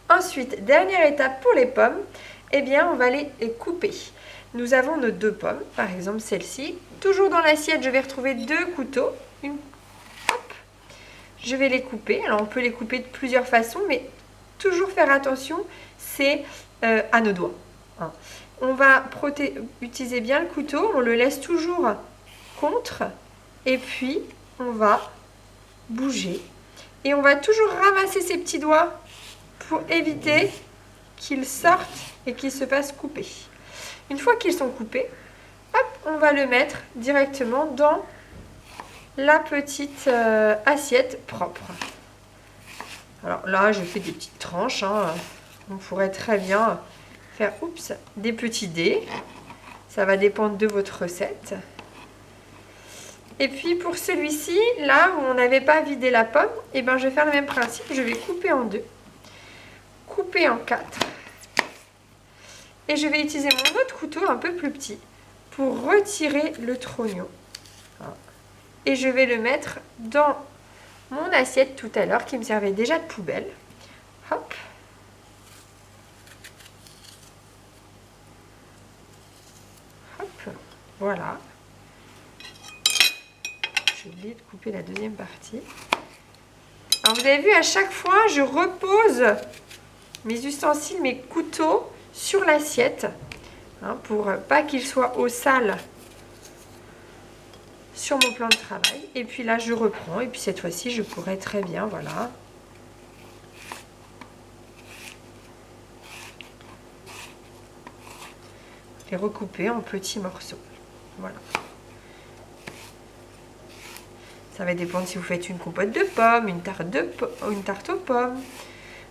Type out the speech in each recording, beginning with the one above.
Ensuite, dernière étape pour les pommes, eh bien on va les couper. Nous avons nos 2 pommes, par exemple celle-ci. Toujours dans l'assiette, je vais retrouver 2 couteaux. Hop. Je vais les couper. Alors on peut les couper de plusieurs façons, mais toujours faire attention, c'est à nos doigts. Hein. On va utiliser bien le couteau, on le laisse toujours contre, et puis on va bouger. Et on va toujours ramasser ses petits doigts pour éviter qu'ils sortent et qu'ils se fassent couper. Une fois qu'ils sont coupés, hop, on va le mettre directement dans la petite assiette propre. Alors là, je fais des petites tranches. Hein. On pourrait très bien faire des petits dés. Ça va dépendre de votre recette. Et puis pour celui-ci, là où on n'avait pas vidé la pomme, eh ben, je vais faire le même principe. Je vais couper en 2, couper en 4. Et je vais utiliser mon autre couteau un peu plus petit pour retirer le trognon. Et je vais le mettre dans mon assiette tout à l'heure qui me servait déjà de poubelle. Hop. Hop. Voilà. J'ai oublié de couper la deuxième partie. Alors vous avez vu, à chaque fois, je repose mes ustensiles, mes couteaux sur l'assiette, hein, pour pas qu'ils soient au sale sur mon plan de travail. Et puis là, je reprends. Et puis cette fois-ci, je pourrais très bien, voilà. Les recouper en petits morceaux. Voilà. Ça va dépendre si vous faites une compote de pommes, une tarte aux pommes,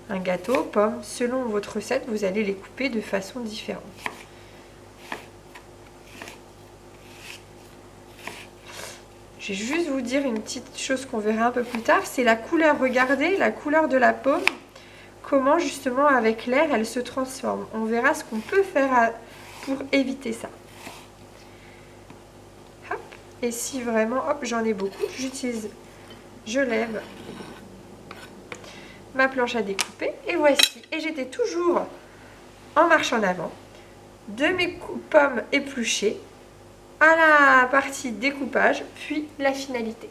un gâteau aux pommes. Selon votre recette, vous allez les couper de façon différente. Je vais juste vous dire une petite chose qu'on verra un peu plus tard, c'est la couleur. Regardez la couleur de la pomme, comment justement avec l'air elle se transforme. On verra ce qu'on peut faire pour éviter ça. Hop. Et si vraiment, hop, j'en ai beaucoup, je lève ma planche à découper et voici. Et j'étais toujours en marche en avant de mes pommes épluchées à la partie découpage, puis la finalité.